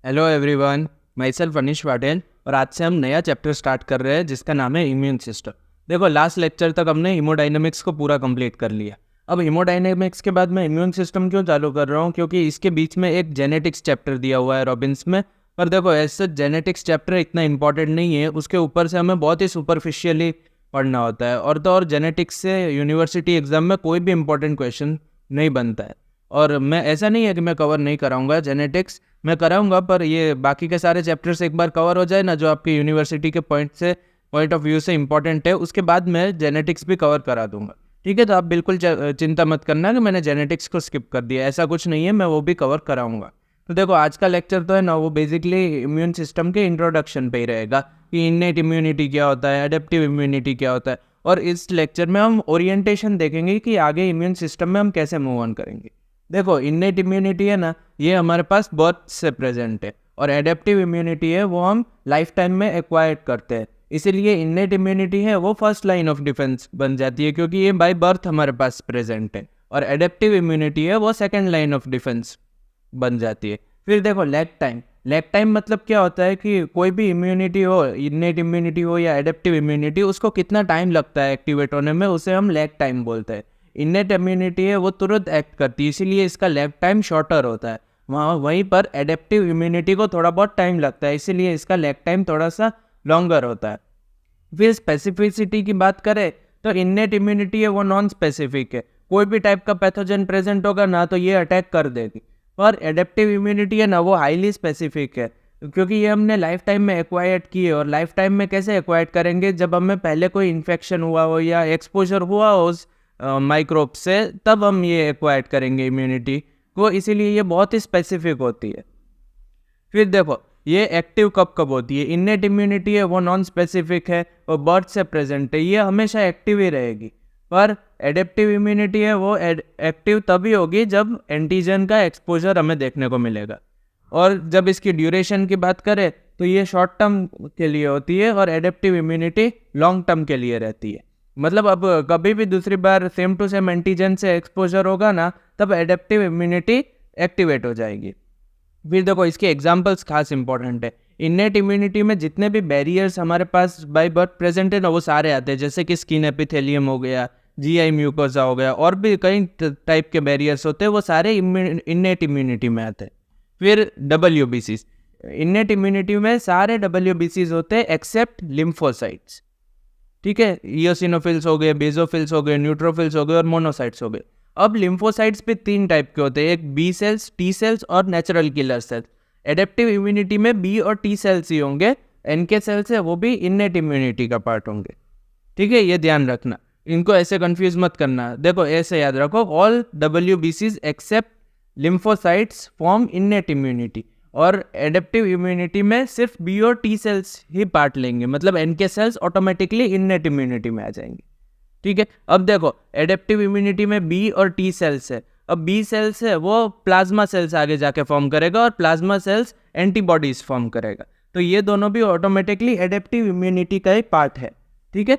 Hello everyone, my self अनिश पाटिल और आज से हम नया चैप्टर स्टार्ट कर रहे हैं जिसका नाम है इम्यून सिस्टम। देखो, लास्ट लेक्चर तक हमने हीमोडायनेमिक्स को पूरा कंप्लीट कर लिया। अब हीमोडायनेमिक्स के बाद मैं इम्यून सिस्टम क्यों चालू कर रहा हूँ, क्योंकि इसके बीच में एक जेनेटिक्स चैप्टर दिया हुआ है रॉबिन्स में। पर देखो, ऐसे जेनेटिक्स चैप्टर इतना इंपॉर्टेंट नहीं है, उसके ऊपर से हमें बहुत ही सुपरफिशियली पढ़ना होता है। और जेनेटिक्स से यूनिवर्सिटी एग्जाम में कोई भी इंपॉर्टेंट क्वेश्चन नहीं बनता है। और मैं ऐसा नहीं है कि मैं कवर नहीं कराऊंगा, जेनेटिक्स मैं कराऊंगा, पर ये बाकी के सारे चैप्टर्स एक बार कवर हो जाए ना, जो आपकी यूनिवर्सिटी के पॉइंट ऑफ व्यू से इंपॉर्टेंट है, उसके बाद मैं जेनेटिक्स भी कवर करा दूंगा। ठीक है, तो आप बिल्कुल चिंता मत करना कि मैंने जेनेटिक्स को स्किप कर दिया, ऐसा कुछ नहीं है, मैं वो भी कवर कराऊंगा। तो देखो, आज का लेक्चर तो है ना, वो बेसिकली इम्यून सिस्टम के इंट्रोडक्शन पे ही रहेगा कि इन्नेट इम्यूनिटी क्या होता है, एडेप्टिव इम्यूनिटी क्या होता है। और इस लेक्चर में हम ओरिएंटेशन देखेंगे कि आगे इम्यून सिस्टम में हम कैसे मूव ऑन करेंगे। देखो, इन्नेट इम्यूनिटी है ना, ये हमारे पास बर्थ से प्रेजेंट है, और एडेप्टिव इम्यूनिटी है वो हम लाइफ टाइम में एक्वायर्ड करते हैं। इसीलिए इन्नेट इम्यूनिटी है वो फर्स्ट लाइन ऑफ डिफेंस बन जाती है, क्योंकि ये बाय बर्थ हमारे पास प्रेजेंट है। और एडेप्टिव इम्यूनिटी है वो सेकेंड लाइन ऑफ डिफेंस बन जाती है। फिर देखो, लैग टाइम मतलब क्या होता है कि कोई भी इम्यूनिटी हो, इन्नेट इम्यूनिटी हो या एडेप्टिव इम्यूनिटी, उसको कितना टाइम लगता है एक्टिवेट होने में, उसे हम लैग टाइम बोलते हैं। इन्नेट इम्यूनिटी है वो तुरंत एक्ट करती है, इसीलिए इसका लैग टाइम शॉर्टर होता है। वहीं पर एडेप्टिव इम्यूनिटी को थोड़ा बहुत टाइम लगता है, इसीलिए इसका लैग टाइम थोड़ा सा लॉन्गर होता है। फिर स्पेसिफिसिटी की बात करें तो इन्नेट इम्यूनिटी है वो नॉन स्पेसिफिक है, कोई भी टाइप का पैथोजन प्रेजेंट होगा ना तो ये अटैक कर देगी। पर एडेप्टिव इम्यूनिटी है ना, वो हाईली स्पेसिफिक है, क्योंकि ये हमने लाइफ टाइम में एक्वायर्ड की है। और लाइफ टाइम में कैसे एक्वायर्ड करेंगे, जब हमें पहले कोई इन्फेक्शन हुआ हो या एक्सपोजर हुआ हो उस माइक्रोब से, तब हम ये एक्वायर्ड करेंगे इम्यूनिटी को, इसीलिए ये बहुत ही स्पेसिफिक होती है। फिर देखो, ये एक्टिव कब कब होती है। इन्नेट इम्यूनिटी है वो नॉन स्पेसिफिक है और बर्थ से प्रेजेंट है, ये हमेशा एक्टिव ही रहेगी। पर एडेप्टिव इम्यूनिटी है वो एक्टिव तभी होगी जब एंटीजन का एक्सपोजर हमें देखने को मिलेगा। और जब इसकी ड्यूरेशन की बात करें तो ये शॉर्ट टर्म के लिए होती है, और एडेप्टिव इम्यूनिटी लॉन्ग टर्म के लिए रहती है। मतलब अब कभी भी दूसरी बार सेम टू सेम एंटीजन से एक्सपोजर होगा ना, तब एडेप्टिव इम्यूनिटी एक्टिवेट हो जाएगी। फिर देखो, इसके एग्जांपल्स खास इंपॉर्टेंट है। इन्नेट इम्यूनिटी में जितने भी बैरियर्स हमारे पास बाय बर्थ प्रेजेंट है ना, वो सारे आते हैं, जैसे कि स्किन एपिथेलियम हो गया, जीआई म्यूकोसा हो गया, और भी कई टाइप के बैरियर्स होते हैं, वो सारे इन्नेट इम्यूनिटी में आते हैं। फिर WBCs, इन्नेट इम्यूनिटी में सारे WBCs होते हैं एक्सेप्ट लिम्फोसाइट्स। ठीक है, इयोसिनोफिल्स हो गए, बेजोफिल्स हो गए, न्यूट्रोफिल्स हो गए और मोनोसाइट्स हो गए। अब लिम्फोसाइट्स भी तीन टाइप के होते हैं, एक बी सेल्स, टी सेल्स और natural killer cells. Adaptive immunity में बी और टी सेल्स ही होंगे, NK सेल्स है वो भी इन्नेट इम्यूनिटी का पार्ट होंगे। ठीक है, ये ध्यान रखना, इनको ऐसे कंफ्यूज मत करना। देखो, ऐसे याद रखो, all WBCs except lymphocytes form innate immunity, और एडेप्टिव इम्यूनिटी में सिर्फ बी और टी सेल्स ही पार्ट लेंगे, मतलब NK cells automatically innate immunity में आ जाएंगे। ठीक है, अब देखो, एडेप्टिव इम्यूनिटी में बी और टी सेल्स है। अब बी सेल्स है वो प्लाज्मा सेल्स आगे जाके फॉर्म करेगा, और प्लाज्मा सेल्स एंटीबॉडीज फॉर्म करेगा, तो ये दोनों भी ऑटोमेटिकली एडेप्टिव इम्यूनिटी का ही पार्ट है। ठीक है,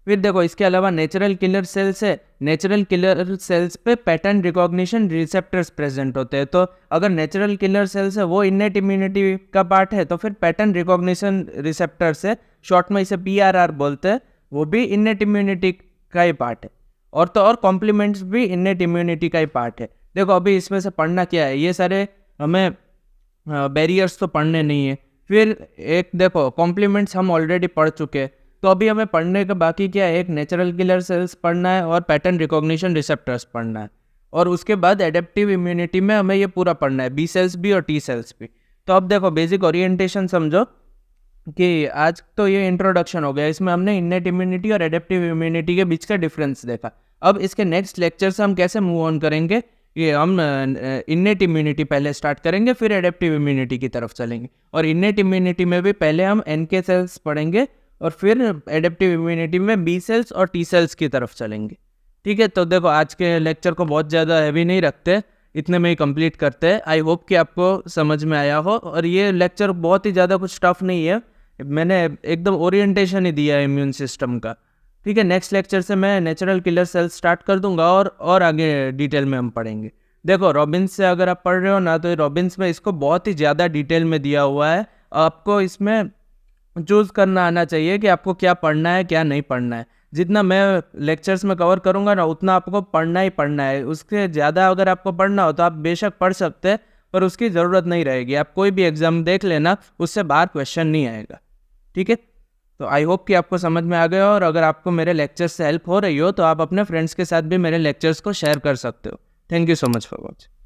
फिर देखो, इसके अलावा नेचुरल किलर सेल्स है। नेचुरल किलर सेल्स पे पैटर्न रिकॉग्निशन रिसेप्टर्स प्रेजेंट होते हैं, तो अगर नेचुरल किलर सेल्स है वो इन्नेट इम्यूनिटी का पार्ट है, तो फिर पैटर्न रिकॉग्निशन रिसेप्टर्स है, शॉर्ट में इसे PRR बोलते हैं, वो भी इन्नेट इम्यूनिटी का ही पार्ट है। और तो और कॉम्प्लीमेंट्स भी इन्नेट इम्यूनिटी का ही पार्ट है। देखो, अभी इसमें से पढ़ना क्या है, ये सारे हमें बैरियर्स तो पढ़ने नहीं है। फिर एक देखो, कॉम्प्लीमेंट्स हम ऑलरेडी पढ़ चुके हैं, तो अभी हमें पढ़ने का बाकी क्या है, एक नेचुरल किलर सेल्स पढ़ना है और पैटर्न रिकॉग्निशन रिसेप्टर्स पढ़ना है, और उसके बाद एडेप्टिव इम्यूनिटी में हमें ये पूरा पढ़ना है, बी सेल्स भी और टी सेल्स भी। तो अब देखो, बेसिक ओरिएंटेशन समझो कि आज तो ये इंट्रोडक्शन हो गया, इसमें हमने इन्नेट इम्यूनिटी और एडेप्टिव इम्यूनिटी के बीच का डिफरेंस देखा। अब इसके नेक्स्ट लेक्चर से हम कैसे मूव ऑन करेंगे, ये हम इन्नेट इम्यूनिटी पहले स्टार्ट करेंगे, फिर एडेप्टिव इम्यूनिटी की तरफ चलेंगे। और इन्नेट इम्यूनिटी में भी पहले हम NK सेल्स पढ़ेंगे, और फिर एडेप्टिव इम्यूनिटी में बी सेल्स और टी सेल्स की तरफ चलेंगे। ठीक है, तो देखो, आज के लेक्चर को बहुत ज़्यादा हैवी नहीं रखते, इतने में ही कंप्लीट करते हैं। आई होप कि आपको समझ में आया हो, और ये लेक्चर बहुत ही ज़्यादा कुछ टफ नहीं है, मैंने एकदम ओरिएंटेशन ही दिया है इम्यून सिस्टम का। ठीक है, नेक्स्ट लेक्चर से मैं नेचुरल किलर सेल्स स्टार्ट कर दूंगा, और आगे डिटेल में हम पढ़ेंगे। देखो रॉबिन्स से अगर आप पढ़ रहे हो ना, तो रॉबिन्स में इसको बहुत ही ज़्यादा डिटेल में दिया हुआ है। आपको इसमें चूज़ करना आना चाहिए कि आपको क्या पढ़ना है क्या नहीं पढ़ना है। जितना मैं लेक्चर्स में कवर करूँगा ना, उतना आपको पढ़ना ही पढ़ना है। उसके ज़्यादा अगर आपको पढ़ना हो तो आप बेशक पढ़ सकते हैं, पर उसकी ज़रूरत नहीं रहेगी। आप कोई भी एग्ज़ाम देख लेना, उससे बाहर क्वेश्चन नहीं आएगा। ठीक है, तो आई होप कि आपको समझ में आ गया हो। और अगर आपको मेरे लेक्चर्स से हेल्प हो रही हो तो आप अपने फ्रेंड्स के साथ भी मेरे लेक्चर्स को शेयर कर सकते हो। Thank you so much for watching.